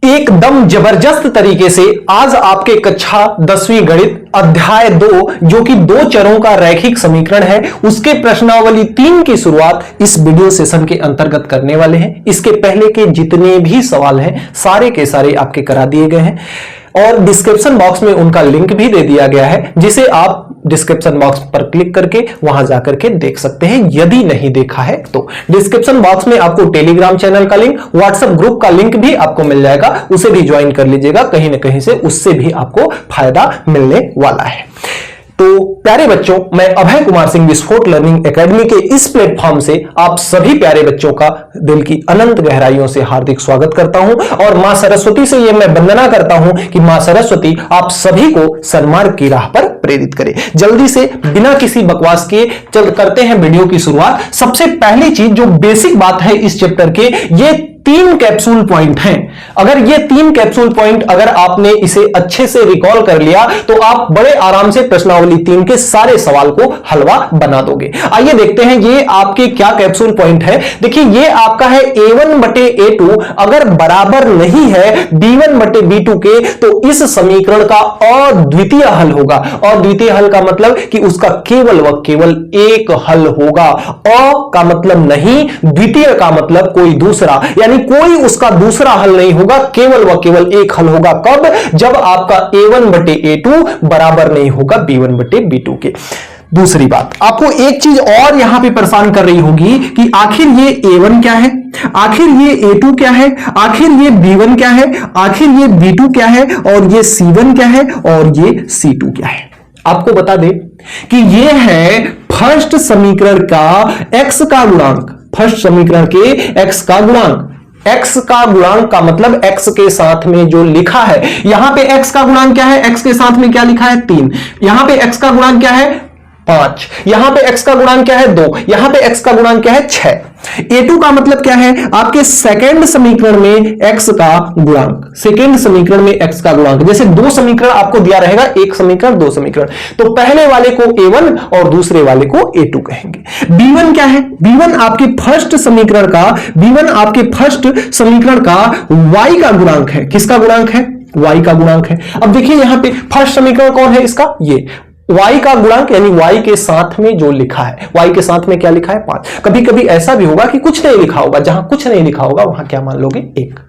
एकदम जबरदस्त तरीके से आज आपके कक्षा 10वीं गणित अध्याय 2 जो कि दो चरों का रैखिक समीकरण है उसके प्रश्नावली 3 की शुरुआत इस वीडियो सेशन के अंतर्गत करने वाले हैं। इसके पहले के जितने भी सवाल हैं सारे के सारे आपके करा दिए गए हैं और डिस्क्रिप्शन बॉक्स में उनका लिंक भी दे दिया गया है जिसे आप डिस्क्रिप्शन बॉक्स पर क्लिक करके वहां जाकर के देख सकते हैं। यदि नहीं देखा है तो डिस्क्रिप्शन बॉक्स में आपको टेलीग्राम चैनल का लिंक, व्हाट्सएप ग्रुप का लिंक भी आपको मिल जाएगा, उसे भी ज्वाइन कर लीजिएगा। कहीं ना कहीं से उससे भी आपको फायदा मिलने वाला है। तो प्यारे बच्चों, मैं अभय कुमार सिंह विस्फोट लर्निंग एकेडमी के इस प्लेटफॉर्म से आप सभी प्यारे बच्चों का दिल की अनंत गहराइयों से हार्दिक स्वागत करता हूं और मां सरस्वती से यह मैं वंदना करता हूं कि मां सरस्वती आप सभी को सन्मार्ग की राह पर प्रेरित करे। जल्दी से बिना किसी बकवास के करते हैं वीडियो की शुरुआत। सबसे पहली चीज जो बेसिक बात है इस चैप्टर के, ये 3 कैप्सूल पॉइंट हैं। अगर ये 3 कैप्सूल पॉइंट अगर आपने इसे अच्छे से रिकॉल कर लिया तो आप बड़े आराम से प्रश्नावली 3 के सारे सवाल को हलवा बना दोगे। आइए देखते हैं ये आपके क्या कैप्सूल पॉइंट है। देखिए ये आपका है a1 बटे a2 अगर बराबर नहीं है b1 बटे b2 के तो इस समीकरण का अद्वितीय हल होगा। अद्वितीय हल का मतलब कि उसका केवल व केवल एक हल होगा। अ का मतलब नहीं, द्वितीय का मतलब कोई दूसरा, यानी कोई उसका दूसरा हल नहीं होगा, केवल व केवल एक हल होगा। कब? जब आपका a1 बटे a2 बराबर नहीं होगा b1 बटे b2 के। दूसरी बात, आपको एक चीज और यहां पे परेशान कर रही होगी कि आखिर ये a1 क्या है, आखिर ये a2 क्या है, आखिर ये b1 क्या है, आखिर ये b2 क्या है और ये c1 क्या है और ये c2 क्या है। आपको बता दें कि ये है फर्स्ट समीकरण का x का गुणांक, फर्स्ट समीकरण के x का गुणांक। x का गुणांक का मतलब x के साथ में जो लिखा है, यहां पे x का गुणांक क्या है, x के साथ में क्या लिखा है 3, यहां पे x का गुणांक क्या है 5, यहां पे x का गुणांक क्या है 2, यहां पे x का गुणांक क्या है 6। a2 का मतलब क्या है, आपके सेकंड समीकरण में x का गुणांक, सेकंड समीकरण में x का गुणांक। जैसे दो समीकरण आपको दिया रहेगा, एक समीकरण दो समीकरण, तो पहले वाले को a1 और दूसरे वाले को a2 कहेंगे। b1 क्या है, b1 आपके फर्स्ट समीकरण का, b1 आपके फर्स्ट समीकरण का y का गुणांक है। किसका गुणांक है? y का गुणांक है। अब देखिए यहां पे फर्स्ट समीकरण कौन है इसका, ये y का गुणांक, यानी y के साथ में जो लिखा है, y के साथ में क्या लिखा है 5। कभी कभी ऐसा भी होगा कि कुछ नहीं लिखा होगा, जहां कुछ नहीं लिखा होगा वहां क्या मान लोगे 1।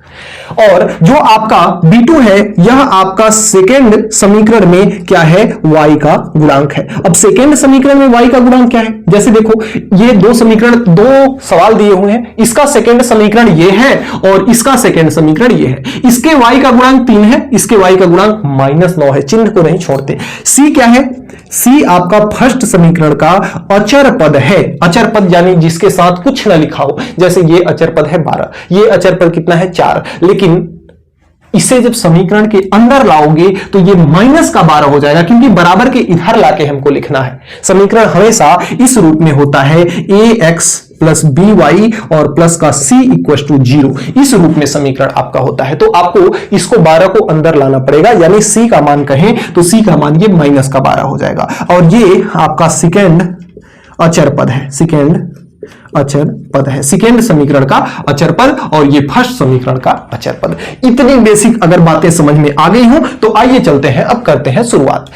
और जो आपका b2 है यह आपका सेकेंड समीकरण में क्या है, y का गुणांक है। अब सेकेंड समीकरण में y का गुणांक क्या है, जैसे देखो ये दो समीकरण, दो सवाल दिए हुए हैं, इसका सेकेंड समीकरण ये है और इसका सेकेंड समीकरण ये है। इसके y का गुणांक 3 है, इसके y का गुणांक -9 है, चिन्ह को नहीं छोड़ते। c क्या है, c आपका फर्स्ट समीकरण का अचर पद है। अचर पद यानी जिसके साथ कुछ ना लिखा हो, जैसे ये अचर पद है 12, ये अचर पद कितना है 4, लेकिन इसे जब समीकरण के अंदर लाओगे तो ये माइनस का 12 हो जाएगा, क्योंकि बराबर के इधर लाके हमको लिखना है। समीकरण हमेशा इस रूप में होता है, ax प्लस by और प्लस का c इक्वल टू 0, इस रूप में समीकरण आपका होता है। तो आपको इसको 12 को अंदर लाना पड़ेगा, यानी c का मान कहें तो c का मान ये माइनस का 12 हो जाएगा। और ये आपका सेकेंड अचर पद है, सेकेंड अचर पद है, सेकेंड समीकरण का अचर पद और ये फर्स्ट समीकरण का अचर पद। इतनी बेसिक अगर बातें समझ में आ गई हो तो आइए चलते हैं, अब करते हैं शुरुआत।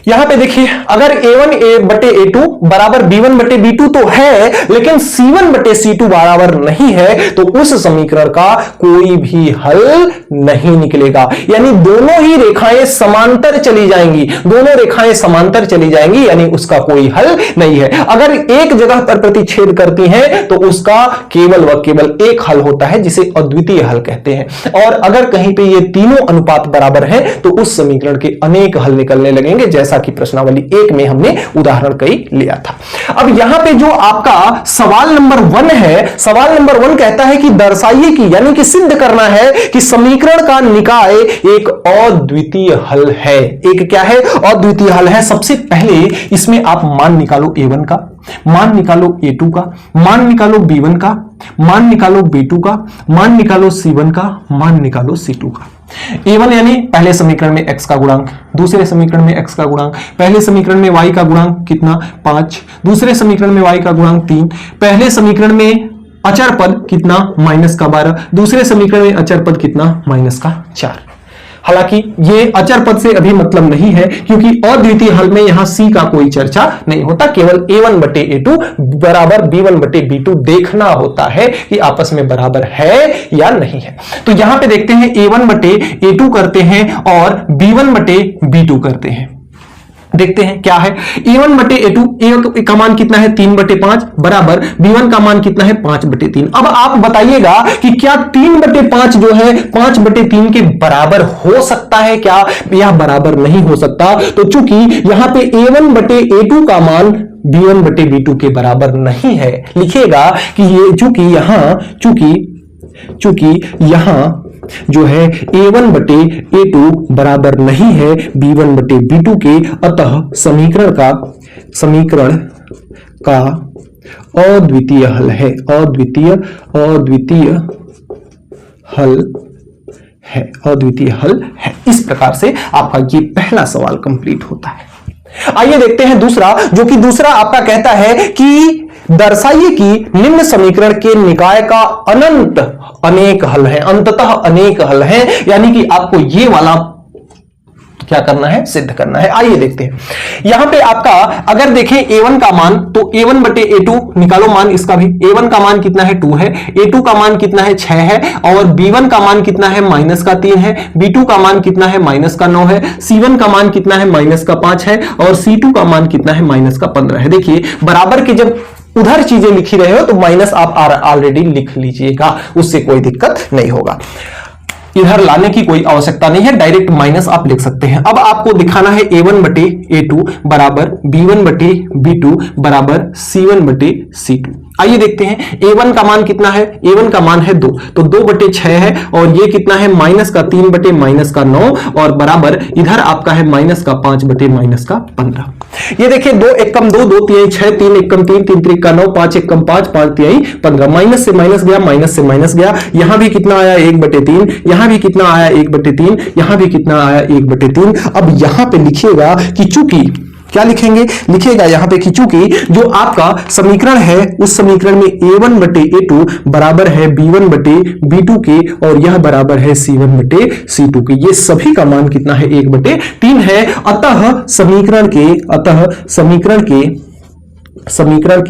यहां पे देखिए अगर a1 बटे a2 बराबर b1 बटे b2 तो है, लेकिन c1 बटे c2 बराबर नहीं है, तो उस समीकरण का कोई भी हल नहीं निकलेगा। यानी दोनों ही रेखाएं समांतर चली जाएंगी, दोनों रेखाएं समांतर चली जाएंगी, यानी उसका कोई हल नहीं है। अगर एक जगह पर प्रतिच्छेद करती हैं तो उसका केवल व केवल एक हल होता है, जिसे अद्वितीय हल कहते हैं। और अगर कहीं पे ये तीनों अनुपात बराबर है तो उस समीकरण के अनेक हल निकलने लगेंगे, जैसा कि प्रश्नावली 1 में हमने उदाहरण कई लिया था। अब यहां पे जो आपका सवाल नंबर 1 है, सवाल नंबर 1 कहता है कि दर्शाइए कि, यानी कि सिद्ध करना है कि समीकरण का निकाय एक अद्वितीय हल है। एक क्या है? अद्वितीय हल है। सबसे पहले इसमें आप मान निकालो a1 का, मान निकालो a2 का, मान निकालो b1 का, मान निकालो b2 का, मान निकालो c1 का, मान निकालो c2 का। a1 यानी पहले समीकरण में x का गुणांक, दूसरे समीकरण में x का गुणांक, पहले समीकरण में y का गुणांक कितना 5, दूसरे समीकरण में y का गुणांक 3, पहले समीकरण में अचर पद कितना, -12। दूसरे समीकरण में अचर पद कितना, -4। हालांकि ये अचर पद से अभी मतलब नहीं है, क्योंकि अद्वितीय हल में यहां सी का कोई चर्चा नहीं होता, केवल a1/a2 बराबर b1/b2 देखना होता है कि आपस में बराबर है या नहीं है। तो यहां पे देखते हैं a1/a2 करते हैं और b1/b2 करते हैं। देखते हैं क्या है। a1/a2 a का मान कितना है, 3/5 बराबर b1 का मान कितना है, 5/3। अब आप बताइएगा कि क्या 3/5 जो है 5/3 के बराबर हो सकता है क्या, यह बराबर नहीं हो सकता। तो चूंकि यहां पे a1/a2 का मान b1/b2 के बराबर नहीं है, लिखिएगा कि ये चूंकि यहां जो है a1/a2 बराबर नहीं है b1/b2 के, अतः समीकरण का अद्वितीय हल है, अद्वितीय हल है। इस प्रकार से आपका ये पहला सवाल कंप्लीट होता है। आइए देखते हैं दूसरा, जो कि दूसरा आपका कहता है कि दर्शाइए कि निम्न समीकरण के निकाय का अनंत अनेक हल है, अंततः अनेक हल है, यानी कि आपको ये वाला क्या करना है, सिद्ध करना है। आइए देखते हैं। यहां पे आपका अगर देखें a1 का मान, तो a1/a2 निकालो मान इसका भी। a1 का मान कितना है, 2 है। a2 का मान कितना है, 6 है। और b1 का मान कितना है, -3 है। b2 का मान कितना है, -9 है। c1 का मान कितना है, -5 है। और c2 का मान कितना है, -15 है। देखिए बराबर के जब उधर चीजें लिखी रहे हो तो माइनस आप ऑलरेडी लिख लीजिएगा, उससे कोई दिक्कत नहीं होगा। इधर लाने की कोई आवश्यकता नहीं है, डायरेक्ट माइनस आप लिख सकते हैं। अब आपको दिखाना है a1/a2 बराबर b1/b2 बराबर c1/c2। आइए देखते हैं a1 का मान कितना है, a1 का मान है 2, तो 2/6 है। और ये कितना है, -3/-9 और बराबर इधर आपका है -5/-15। ये देखिए 2 एकम 2, 2 तिहाई 6, 3 एकम 3, 3 त्रिका 9, 5 एकम 5, 5 तिहाई 15। माइनस से माइनस गया, माइनस से माइनस गया। यहां भी कितना आया, 1/3। यहां भी कितना आया, 1/3। यहां भी कितना आया, 1/3। अब यहां पे लिखिएगा कि चूंकि क्या लिखेंगे, लिखिएगा यहां पे कि चूंकि जो आपका समीकरण है उस समीकरण में a1/a2 बराबर है b1/b2 के, और यह बराबर है c1/c2 के। ये सभी का मान कितना है, 1/3 है। अतः समीकरण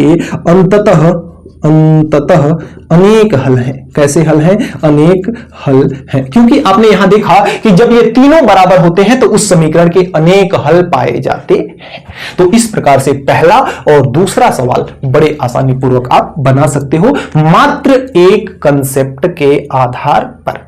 के अंततः अनेक हल हैं। कैसे हल हैं, अनेक हल हैं, क्योंकि आपने यहां देखा कि जब ये तीनों बराबर होते हैं तो उस समीकरण के अनेक हल पाए जाते हैं। तो इस प्रकार से पहला और दूसरा सवाल बड़े आसानी पूर्वक आप बना सकते हो, मात्र एक कंसेप्ट के आधार पर।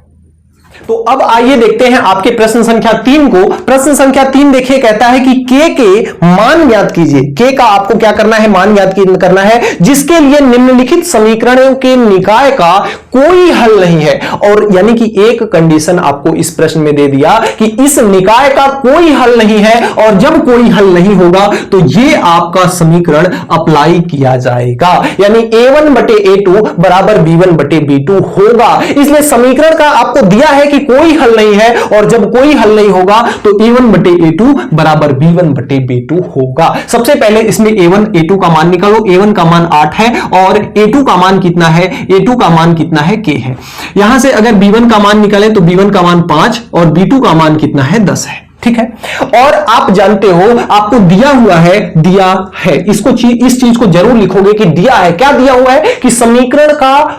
तो अब आइए देखते हैं आपके प्रश्न संख्या 3 को। प्रश्न संख्या 3 देखिए, कहता है कि k के मान ज्ञात कीजिए। k का आपको क्या करना है, मान ज्ञात करना है, जिसके लिए निम्नलिखित समीकरणों के निकाय का कोई हल नहीं है। और यानी कि एक कंडीशन आपको इस प्रश्न में दे दिया कि इस निकाय का कोई हल नहीं है, और जब कोई हल नहीं होगा तो ये आपका समीकरण अप्लाई किया जाएगा, यानी a1/a2 बराबर b1/b2 होगा। इसलिए समीकरण का आपको दिया है कि कोई हल नहीं है, और जब कोई हल नहीं होगा तो a1/a2 बराबर b1/b2 होगा। सबसे पहले इसमें a1 a2 का मान निकालो। a1 का मान 8 है और a2 का मान कितना है, a2 का मान कितना है, k है। यहां से अगर b1 का मान निकालें तो b1 का मान 5 और b2 का मान कितना है, 10 है। ठीक है, और आप जानते हो आपको दिया हुआ है, इस चीज को जरूर लिखोगे कि दिया है, क्या दिया हुआ है कि समीकरण का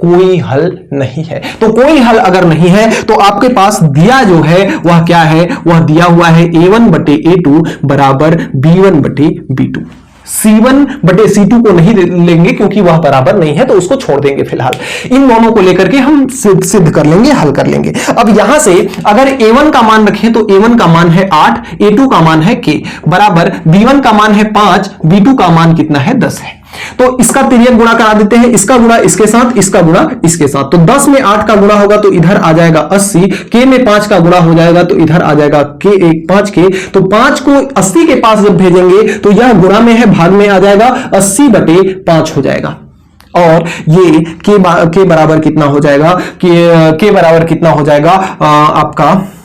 कोई हल नहीं है। तो कोई हल अगर नहीं है तो आपके पास दिया जो है वह क्या है, वह दिया हुआ है a1/a2 बराबर b1/b2। c1/c2 को नहीं लेंगे क्योंकि वह बराबर नहीं है, तो उसको छोड़ देंगे फिलहाल। इन दोनों को लेकर के हम सिद्ध कर लेंगे, हल कर लेंगे। अब यहां से अगर a1 का मान रखें तो a1 का मान है 8, a2 का मान है k बराबर b1 का मान है 5, b2 का मान कितना है, 10 है। तो इसका तिर्यक गुणा करा देते हैं, इसका गुणा इसके साथ, इसका गुणा इसके साथ। तो 10 में 8 का गुणा होगा तो इधर आ जाएगा 80, k में 5 का गुणा हो जाएगा तो इधर आ जाएगा k 5k। तो 5 को 80 के पास जब भेजेंगे तो यह गुणा में है, भाग में आ जाएगा, 80/5 हो जाएगा। और ये k बराबर कितना हो जाएगा, k बराबर कितना हो जाएगा आपका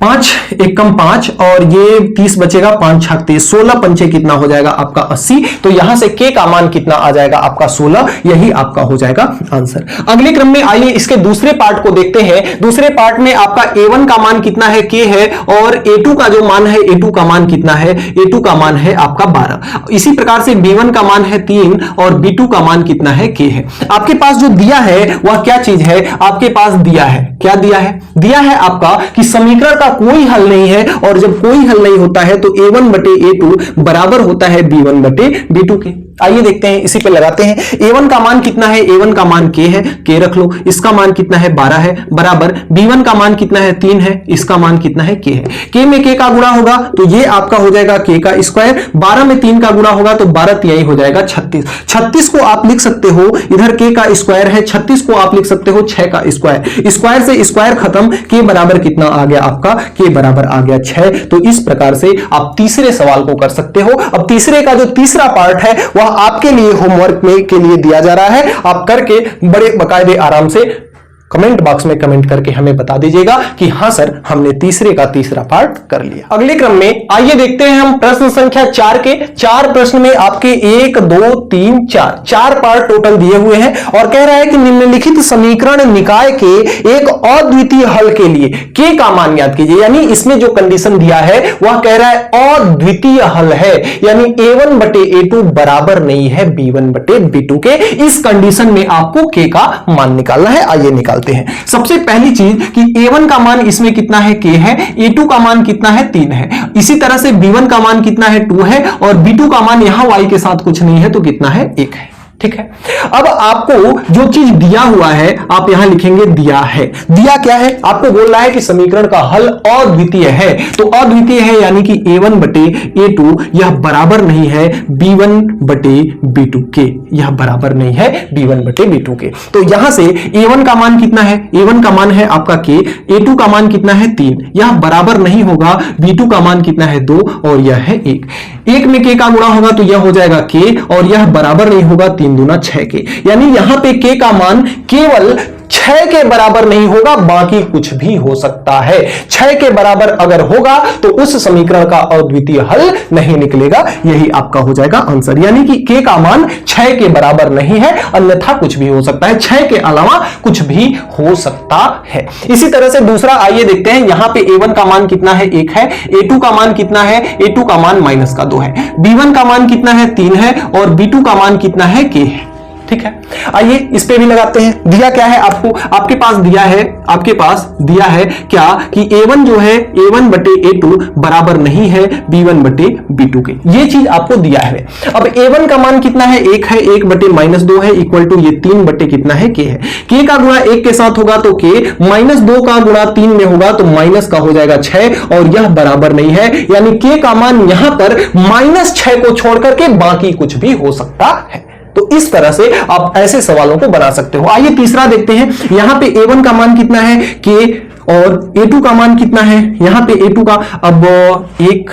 5 एक कम 5 और ये 30 बचेगा, 5 छक 30, 16 पंचे कितना हो जाएगा आपका 80। तो यहां से के का मान कितना आ जाएगा आपका 16, यही आपका हो जाएगा आंसर। अगले क्रम में आइए इसके दूसरे पार्ट को देखते हैं। दूसरे पार्ट में आपका a1 का मान कितना है, k है, और a2 का जो मान है, a2 का मान कितना है, a2 का मान है आपका 12। इसी प्रकार से b1 का मान है 3 और b2 का मान कितना है, k है। आपके पास जो दिया है वह क्या चीज है, आपके पास दिया है, क्या दिया है, दिया है आपका कि समीकरण का कोई हल नहीं है, और जब कोई हल नहीं होता है तो a1 बटे a2 बराबर होता है b1 बटे b2 के। आइए देखते हैं, इसी पे लगाते हैं। a1 का मान कितना है, a1 का मान k है, k रख लो, इसका मान कितना है 12 है, बराबर b1 का मान कितना है 3 है, इसका मान कितना है k है। k में k का गुणा होगा तो ये आपका हो जाएगा k का स्क्वायर, 12 में 3 का गुणा होगा तो 12 तिहाई हो जाएगा 36। 36 को आप लिख सकते हो, इधर k का स्क्वायर है, 36 को आप लिख सकते हो 6 का स्क्वायर, स्क्वायर से स्क्वायर खत्म, k बराबर कितना आ गया आपका, k बराबर आ गया 6। तो इस प्रकार से आप तीसरे सवाल को कर सकते हो। अब तीसरे का जो तीसरा पार्ट है वह आपके लिए होमवर्क में के लिए दिया जा रहा है, आप करके बड़े बकायदे आराम से कमेंट बॉक्स में कमेंट करके हमें बता दीजिएगा कि हां सर हमने तीसरे का तीसरा पार्ट कर लिया। अगले क्रम में आइए देखते हैं हम प्रश्न संख्या 4 के। 4 प्रश्न में आपके 1 2 3 4 पार्ट टोटल दिए हुए हैं और कह रहा है कि निम्नलिखित समीकरण निकाय के एक अद्वितीय हल के लिए के का मान ज्ञात कीजिए। यानी इसमें जो कंडीशन दिया है वह कह रहा है अद्वितीय हल है, यानी a1 बटे a2 बराबर नहीं है b1 बटे b2 के। इस कंडीशन में आपको के का मान निकालना है। आइए निकाल हैं। सबसे पहली चीज कि a1 का मान इसमें कितना है, k है, a2 का मान कितना है 3 है, इसी तरह से b1 का मान कितना है 2 है, और b2 का मान यहां y के साथ कुछ नहीं है तो कितना है 1 है। ठीक है, अब आपको जो चीज दिया हुआ है आप यहां लिखेंगे दिया है। दिया क्या है, आपको बोल रहा है कि समीकरण का हल अद्वितीय है, तो अद्वितीय है यानी कि a1 बटे a2 यह बराबर नहीं है b1 बटे b2 के, यह बराबर नहीं है b1 बटे b2 के। तो यहां से a1 का मान कितना है, a1 का मान है आपका k, a2 का मान कितना है 3, यह बराबर नहीं होगा, b2 का मान कितना है 2 और यह है 1। 1 में k का गुणा होगा तो यह हो जाएगा k और यह बराबर नहीं होगा 3 दूना 6 के, यानी यहां पे k का मान केवल 6 के बराबर नहीं होगा, बाकी कुछ भी हो सकता है। 6 के बराबर अगर होगा तो उस समीकरण का अद्वितीय हल नहीं निकलेगा, यही आपका हो जाएगा आंसर। यानी कि k का मान 6 के बराबर नहीं है, अन्यथा कुछ भी हो सकता है, 6 के अलावा कुछ भी हो सकता है। इसी तरह से दूसरा आइए देखते हैं। यहां पे a1 का मान कितना है 1 है, a2 का मान कितना है, a2 का मान -2 है, b1 का मान कितना है 3 है और b2 का मान कितना है k है। ठीक है, आइए इस पे भी लगाते हैं। दिया क्या है आपको, आपके पास दिया है, आपके पास दिया है क्या कि a1 जो है a1 बटे a2 बराबर नहीं है b1 बटे b2 के, ये चीज आपको दिया है। अब a1 का मान कितना है 1 है, 1 बटे -2 है इक्वल टू ये 3 बटे कितना है k है। k का गुणा 1 के साथ होगा तो k, -2 का गुणा 3 में होगा तो माइनस का हो जाएगा 6 और यह बराबर नहीं है, यानी k का मान यहां पर -6 को छोड़ करके बाकी कुछ भी हो सकता है। तो इस तरह से आप ऐसे सवालों को बना सकते हो। आइए तीसरा देखते हैं। यहां पे a1 का मान कितना है k और a2 का मान कितना है, यहां पे a2 का अब 1,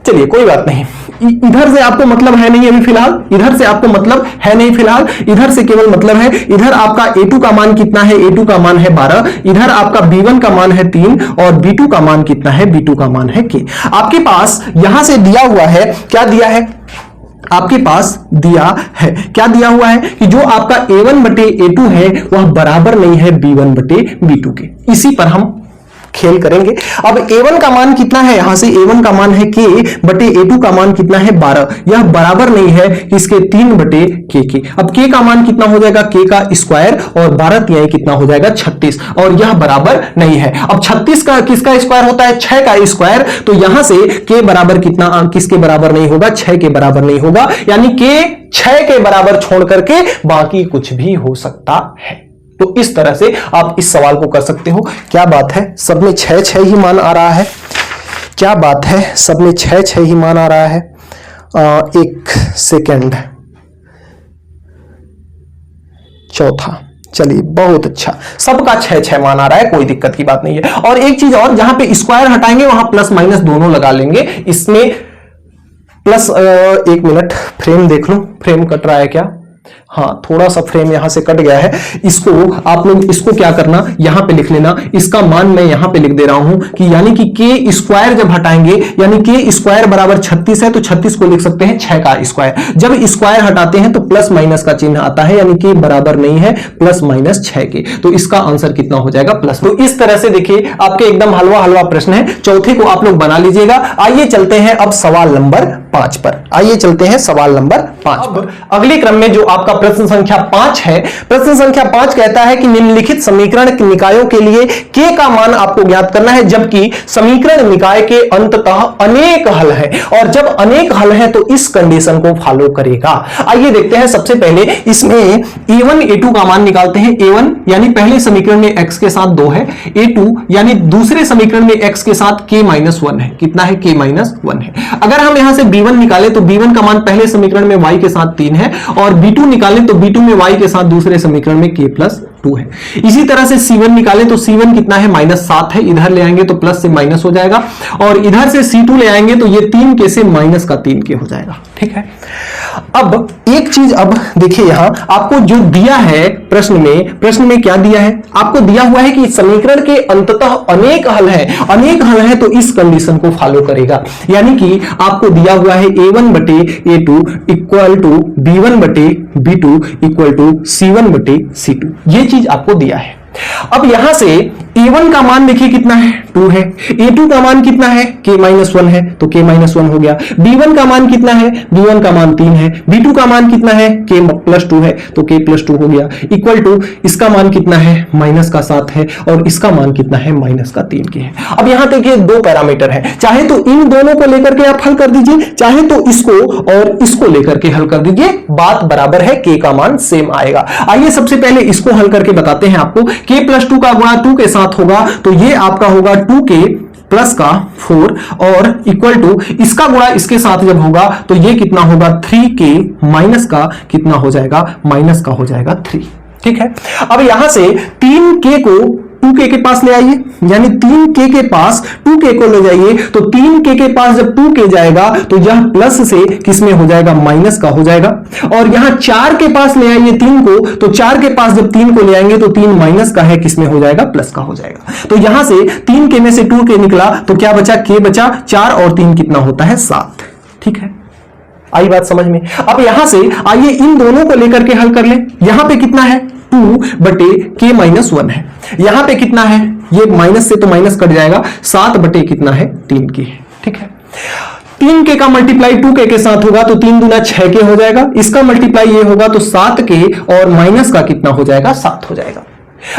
चलिए कोई बात नहीं, इधर से आपको मतलब है नहीं अभी फिलहाल, इधर से आपको मतलब है नहीं फिलहाल, इधर से केवल मतलब है। इधर आपका a2 का मान कितना है, a2 का मान है 12, इधर आपका b1 का मान है 3 और b2 का मान कितना है, b2 का मान है k। आपके पास यहां से दिया हुआ है, क्या दिया है, आपके पास दिया है, क्या दिया हुआ है कि जो आपका a1 बटे a2 है वह बराबर नहीं है b1 बटे b2 के। इसी पर हम खेल करेंगे। अब a1 का मान कितना है, यहां से a1 का मान है k बटे a2 का मान कितना है 12, यह बराबर नहीं है इसके 3 बटे k के। अब k का मान कितना हो जाएगा, k का स्क्वायर और 12 तिहाई कितना हो जाएगा 36 और यह बराबर नहीं है। अब 36 का किसका स्क्वायर होता है, 6 का स्क्वायर, तो यहां से k बराबर कितना, किसके बराबर नहीं होगा, 6 के बराबर नहीं होगा, यानी k 6 के बराबर छोड़ करके बाकी कुछ भी हो सकता है। तो इस तरह से आप इस सवाल को कर सकते हो। क्या बात है, सब में 6 ही मान आ रहा है, क्या बात है, सब में 6 ही मान आ रहा है। एक सेकेंड, चौथा, चलिए बहुत अच्छा, सबका 6 मान आ रहा है, कोई दिक्कत की बात नहीं है। और एक चीज और, जहां पे स्क्वायर हटाएंगे वहां प्लस माइनस दोनों लगा लेंगे, इसमें प्लस 1 मिनट फ्रेम देख लो, फ्रेम कट रहा है क्या, हाँ, थोड़ा सा फ्रेम यहां से कट गया है, इसको आप लोग इसको क्या करना, यहां पे लिख लेना, इसका मान मैं यहां पे लिख दे रहा हूं कि यानी कि के स्क्वायर जब हटाएंगे, यानी के स्क्वायर बराबर 36 है तो 36 को लिख सकते हैं 6 का स्क्वायर। जब स्क्वायर हटाते हैं तो प्लस माइनस का चिन्ह आता है, यानी कि बराबर नहीं है प्लस माइनस 6 के, तो इसका आंसर कितना हो जाएगा प्लस। तो इस तरह से देखिए आपके एकदम हलवा हलवा प्रश्न है, चौथे को आप लोग बना लीजिएगा। आइए चलते हैं अब सवाल नंबर 5 पर। आइए चलते हैं सवाल नंबर 5 पर। अगले क्रम में जो आपका प्रश्न संख्या 5 है, प्रश्न संख्या 5 कहता है कि निम्नलिखित समीकरण के निकायों के लिए के का मान आपको ज्ञात करना है, जबकि समीकरण निकाय के अंततः अनेक हल है, और जब अनेक हल है तो इस कंडीशन को फॉलो करेगा। आइए देखते हैं, सबसे पहले इसमें a1 a2 का मान निकालते हैं। a1 यानी पहले समीकरण में x के साथ 2 है, a2 यानी दूसरे समीकरण में x के साथ k - 1 है। कितना है? k - 1 है। अगर हम यहां से b1 निकाले तो b1 का मान पहले समीकरण में y के साथ 3 है, और b2 निकाले तो b2 में y के साथ दूसरे समीकरण में k + 2 है। इसी तरह से c1 निकाले तो c1 कितना है? -7 है, इधर ले आएंगे तो प्लस से माइनस हो जाएगा, और इधर से c2 ले आएंगे तो ये 3k से -3k हो जाएगा। ठीक है, अब एक चीज अब देखिए, यहां आपको जो दिया है प्रश्न में क्या दिया है? आपको दिया हुआ है कि समीकरण के अंततः अनेक हल है, अनेक हल है तो इस कंडीशन को फॉलो करेगा। यानी कि आपको दिया हुआ है a1 बटे a2 इक्वल टू b1 बटे b2 इक्वल टू c1 बटे c2, ये चीज आपको दिया है। अब यहां से a1 का मान देखिए कितना है? 2 है। a2 का मान कितना है? k - 1 है, तो k - 1 हो गया। b1 का मान कितना है? b1 का मान 3 है। b2 का मान कितना है? k + 2 है, तो k + 2 हो गया, इक्वल टू इसका मान कितना है? -7 है, और इसका मान कितना है? -3k है। अब यहां देखिए दो पैरामीटर है, चाहे तो इन दोनों को लेकर के आप हल कर दीजिए, चाहे तो इसको और इसको लेकर के हल कर दीजिए, बात बराबर है, k का मान सेम आएगा। आइए सबसे पहले इसको हल करके बताते हैं आपको। k + 2 का गुणा 2 के साथ होगा तो ये आपका होगा 2k प्लस का 4, और इक्वल टू इसका गुणा इसके साथ जब होगा तो ये कितना होगा? 3k माइनस का कितना हो जाएगा? माइनस का हो जाएगा 3। ठीक है, अब यहां से 3k को 2k के पास ले आइए, यानी 3k के पास 2k को ले जाइए, तो 3k के पास जब 2k जाएगा तो यह प्लस से किसमें हो जाएगा? माइनस का हो जाएगा। और यहां 4 के पास ले आइए 3 को, तो 4 के पास जब 3 को ले आएंगे तो 3 माइनस का है, किसमें हो जाएगा? प्लस का हो जाएगा। तो यहां से 3k में से 2k निकला तो क्या बचा? k बचा। 4 और 3 कितना होता है? 7। ठीक है, आई बात समझ में? अब यहां से आइए इन दोनों को लेकर के हल कर ले। यहां पे कितना है? 2 बटे k - 1 है। यहां पे कितना है? ये माइनस से तो माइनस कट जाएगा, 7 बटे कितना है? 3k है। ठीक है, 3k का मल्टीप्लाई 2k के साथ होगा तो 3 दूना 6k हो जाएगा, इसका मल्टीप्लाई ये होगा तो 7k, और माइनस का कितना हो जाएगा? 7 हो जाएगा।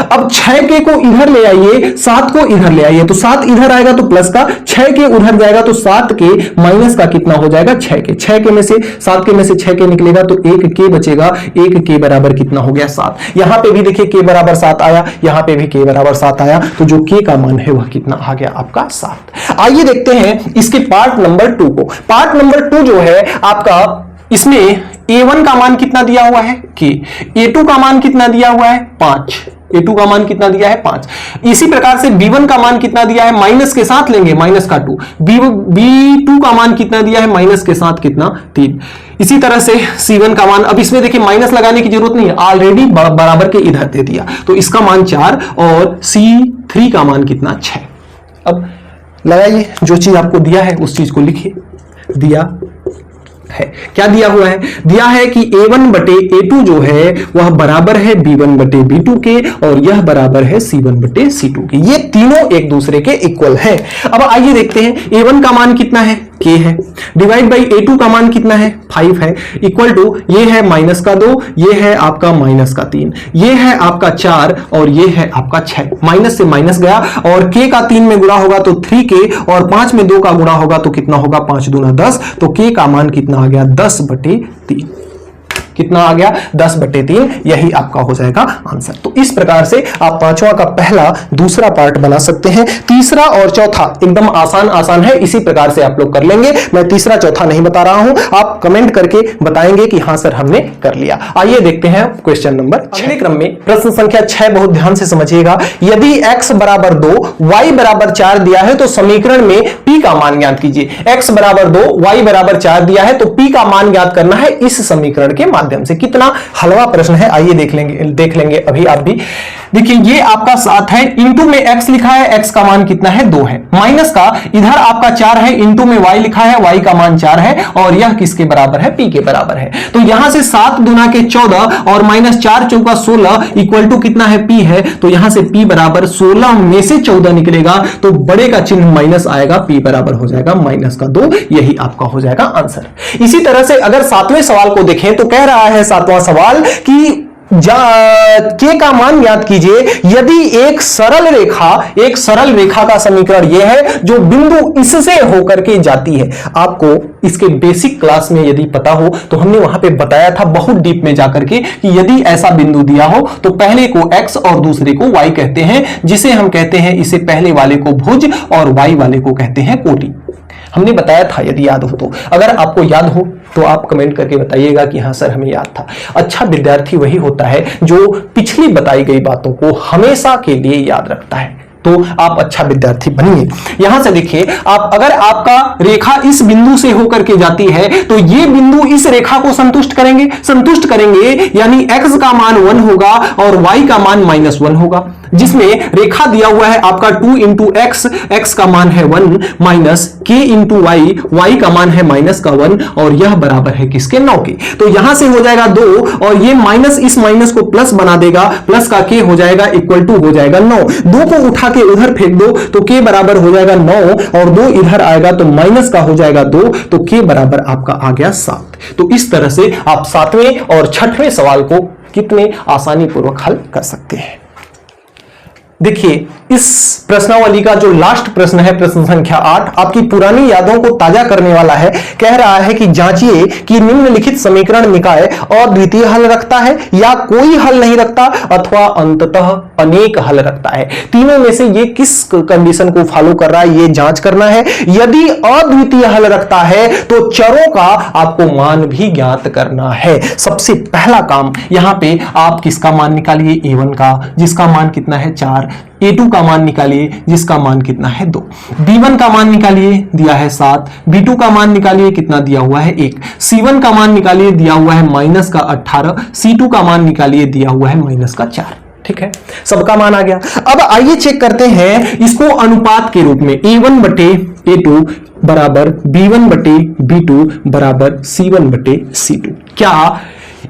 अब 6k को इधर ले आइए, 7 को इधर ले आइए, तो 7 इधर आएगा तो प्लस का, 6k उधर जाएगा तो 7k माइनस का कितना हो जाएगा? 6k। 6k में से 7k में से 6k निकलेगा तो 1k बचेगा, 1k बराबर कितना हो गया? 7। यहां पे भी देखिए k बराबर 7 आया, यहां पे भी k बराबर 7 आया, तो जो k का मान है वह कितना आ गया? आपका 7। आइए देखते हैं इसके पार्ट नंबर 2 को। पार्ट नंबर 2 जो है आपका, इसमें a1 का मान कितना दिया हुआ है? k। a2 का मान कितना दिया हुआ है? 5। a2 का मान कितना दिया है? 5। इसी प्रकार से b1 का मान कितना दिया है? माइनस के साथ लेंगे, माइनस का 2। b2 का मान कितना दिया है? माइनस के साथ कितना? 3। इसी तरह से c1 का मान, अब इसमें देखिए माइनस लगाने की जरूरत नहीं है, ऑलरेडी बराबर के इधर दे दिया, तो इसका मान 4, और c3 का मान कितना? 6। अब लगाइए, जो चीज आपको दिया है उस चीज को लिखिए। दिया है, क्या दिया हुआ है? दिया है कि a1 बटे a2 जो है वह बराबर है b1 बटे b2 के, और यह बराबर है c1 बटे c2 के। ये तीनों एक दूसरे के इक्वल है। अब आइए देखते हैं, a1 का मान कितना है? k है, डिवाइड बाई a2 का मान कितना है? 5 है, इक्वल टू ये है माइनस का 2, ये है आपका माइनस का 3, ये है आपका 4, और ये है आपका 6। माइनस से माइनस गया, और k का 3 में गुणा होगा तो 3k, और 5 में 2 का गुणा होगा तो कितना होगा? 5 दूना 10, तो k का मान कितना आ गया? 10 बटे 3। कितना आ गया? 10 बटे 3। यही आपका हो जाएगा आंसर। तो इस प्रकार से आप पांचवा का पहला, दूसरा पार्ट बना सकते हैं। तीसरा और चौथा एकदम आसान है, इसी प्रकार से आप लोग कर लेंगे। मैं तीसरा चौथा नहीं बता रहा हूं, आप कमेंट करके बताएंगे कि हां सर हमने कर लिया। आइए देखते हैं क्वेश्चन नंबर 6 क्रम में प्रश्न संख्या 6, बहुत ध्यान से समझिएगा। यदि x बराबर 2 y बराबर 4 दिया है तो समीकरण में p का मान ज्ञात कीजिए। x बराबर 2 y बराबर 4 दिया है तो p का मान ज्ञात करना है इस समीकरण के माध्यम माध्यम से। कितना हलवा प्रश्न है, आइए देख लेंगे अभी आप भी। देखिए ये आपका 7 है, इंटू में x लिखा है, x का मान कितना है 2 है, माइनस का इधर आपका 4 है, इंटू में y लिखा है, y का मान 4 है, और यह किसके बराबर है, p के बराबर है। तो यहां से 7 दूना के 14 और माइनस 4 चौका 16 इक्वल टू कितना है, p है। तो यहां से p बराबर 16 में से 14 निकलेगा, तो बड़े का चिन्ह माइनस आएगा, p बराबर हो जाएगा -2। यही आपका हो जाएगा आंसर। इसी तरह से अगर 7वें सवाल को देखें तो कह रहा है 7वां सवाल कि के का मान ज्ञात कीजिए यदि एक सरल रेखा का समीकरण यह है जो बिंदु इससे होकर के जाती है। आपको इसके बेसिक क्लास में यदि पता हो तो हमने वहां पे बताया था बहुत डीप में जाकर के कि यदि ऐसा बिंदु दिया हो तो पहले को x और दूसरे को y कहते हैं, जिसे हम कहते हैं इसे पहले वाले को भुज और y वाले को कहते हैं कोटि। हमने बताया था, यदि याद हो तो। अगर आपको याद हो तो आप कमेंट करके बताइएगा कि हाँ सर हमें याद था। अच्छा विद्यार्थी वही होता है जो पिछली बताई गई बातों को हमेशा के लिए याद रखता है। तो आप अच्छा विद्यार्थी बनिए। यहां से देखिए, आप अगर आपका रेखा इस बिंदु से होकर के जाती है तो ये बिंदु इस रेखा को संतुष्ट करेंगे, यानी x का मान 1 होगा और y का मान -1 होगा, जिसमें रेखा दिया हुआ है आपका 2 इंटू x का मान है 1 माइनस k इंटू y का मान है -1, और यह बराबर है किसके, 9 के। तो यहां से हो जाएगा 2 और ये माइनस इस माइनस को प्लस बना देगा, प्लस का k हो जाएगा इक्वल टू हो जाएगा 9। 2 को उठा के उधर फेंक दो तो k बराबर हो जाएगा 9, और 2 इधर आएगा तो माइनस का हो जाएगा 2, तो k बराबर आपका आ गया 7। तो इस तरह से आप 7वें और 6वें सवाल को कितने आसानी पूर्वक हल कर सकते हैं। देखिए इस प्रश्नावली का जो लास्ट प्रश्न है, प्रश्न संख्या 8, आपकी पुरानी यादों को ताजा करने वाला है। कह रहा है कि जांचिए कि निम्नलिखित समीकरण निकाय अद्वितीय हल रखता है या कोई हल नहीं रखता अथवा अंततः अनेक हल रखता है। तीनों में से ये किस कंडीशन को फॉलो कर रहा है, ये जांच करना है। यदि अद्वितीय हल रखता है तो चरों का आपको मान भी ज्ञात करना है। सबसे पहला काम यहां पे आप किसका मान निकालिए, a1 का, जिसका मान कितना है 4, a2 का मान निकालिए जिसका मान कितना है 2, b1 का मान निकालिए दिया है 7, b2 का मान निकालिए कितना दिया हुआ है 1, c1 का मान निकालिए दिया हुआ है -18, c2 का मान निकालिए दिया हुआ है -4। ठीक है, सबका मान आ गया। अब आइए चेक करते हैं इसको अनुपात के रूप में, a1 बटे a2 बराबर b1 बटे b2 बराबर c1 बटे c2। क्या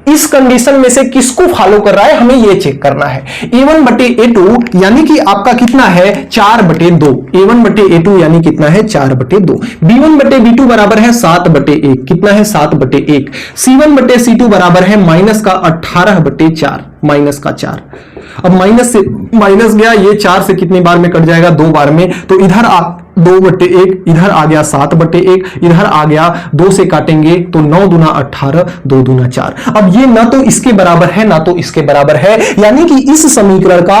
इस कंडीशन में से किसको फॉलो कर रहा है, हमें यह चेक करना है। a1 बटे a2 यानी कि आपका कितना है 4 बटे 2, a1 बटे a2 यानी कितना है 4 बटे 2, b1 बटे b2 बराबर है 7 बटे 1, कितना है 7 बटे 1, c1 बटे c2 बराबर है -18 बटे 4, -4। अब माइनस से माइनस गया, ये 4 से कितनी बार में कट जाएगा, 2 बार में, तो इधर आप 2 बटे 1, इधर आ गया 7 बटे 1, इधर आ गया 2 से काटेंगे तो 9 दूना 18, 2 दूना 4। अब ये ना तो इसके बराबर है ना तो इसके बराबर है, यानी कि इस समीकरण का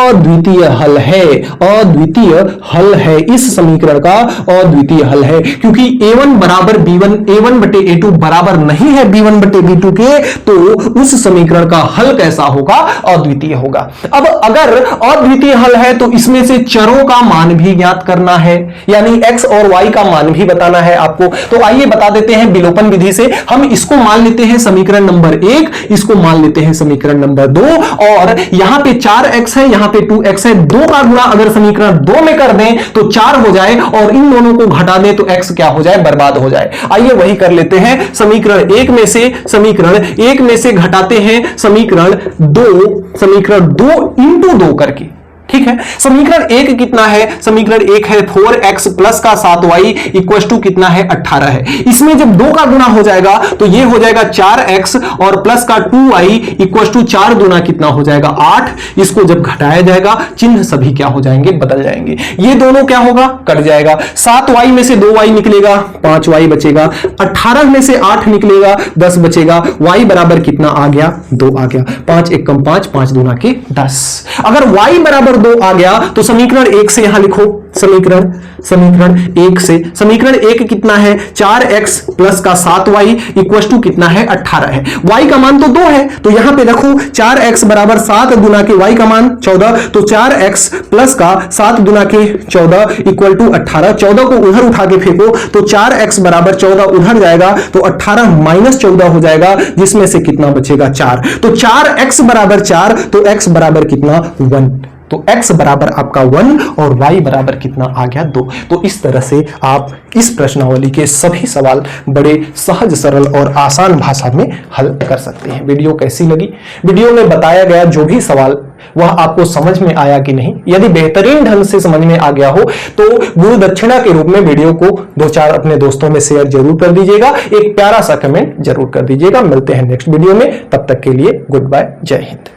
अद्वितीय हल है, अद्वितीय हल है, इस समीकरण का अद्वितीय हल है। क्योंकि a1 बराबर b1, a1 बटे a2 बराबर नहीं है b1 बटे b2 के, तो उस समीकरण का हल कैसा होगा, अद्वितीय होगा। अब अगर अद्वितीय हल है तो इसमें से चरों का मान भी ज्ञात करना है, यानी x और y का मान भी बताना है आपको। तो आइए बता देते हैं विलोपन विधि से। हम इसको मान लेते हैं समीकरण नंबर 1, इसको मान लेते हैं समीकरण नंबर 2, और यहां पे 4x है, यहां पे 2x है, 2 का गुणा अगर समीकरण 2 में कर दें तो 4 हो जाए, और इन दोनों को घटा दें तो x क्या हो जाए, बर्बाद हो जाए। आइए वही कर लेते हैं, समीकरण 1 में से घटाते हैं समीकरण 2 इंटू 2 करके। ठीक है, समीकरण 1 कितना है, समीकरण 1 है 4x प्लस का 7y इक्वल टू कितना है 18 है। इसमें जब 2 का गुना हो जाएगा तो ये हो जाएगा 4x और प्लस का 2y इक्वल टू 4 दूना कितना हो जाएगा 8। इसको जब घटाया जाएगा चिन्ह सभी क्या हो जाएंगे, बदल जाएंगे। ये दोनों क्या होगा, कट जाएगा। 7y में से 2y निकलेगा, 5y बचेगा। 18 में से 8 निकलेगा, 10 बचेगा। y बराबर कितना आ गया, 2 आ गया। 5 एकम 5, 5 दूना के 10। अगर y बराबर 2 2 आ गया तो समीकरण 1 से यहां लिखो, समीकरण 1 से, समीकरण 1 कितना है 4x प्लस का 7y इक्वल टू कितना है 18 है। y का मान तो 2 है तो यहां पे रखो 4x बराबर 7 गुना के y का मान 14, तो 4x प्लस का 7 गुना के 14 इक्वल टू 18। 14 को उधर उठा के फेंको तो 4x बराबर 14 उधर जाएगा तो 18 माइनस 14 हो जाएगा, जिसमें से कितना बचेगा 4। तो 4x बराबर 4 तो x बराबर कितना 1, तो x बराबर आपका 1 और y बराबर कितना आ गया 2। तो इस तरह से आप इस प्रश्नावली के सभी सवाल बड़े सहज सरल और आसान भाषा में हल कर सकते हैं। वीडियो कैसी लगी? वीडियो में बताया गया जो भी सवाल वह आपको समझ में आया कि नहीं? यदि बेहतरीन ढंग से समझ में आ गया हो तो गुरु दक्षिणा के रूप में वीडियो को 2-4 अपने दोस्तों में शेयर जरूर कर दीजिएगा, एक प्यारा सा कमेंट जरूर कर दीजिएगा। मिलते हैं नेक्स्ट वीडियो में, तब तक के लिए गुड बाय, जय हिंद।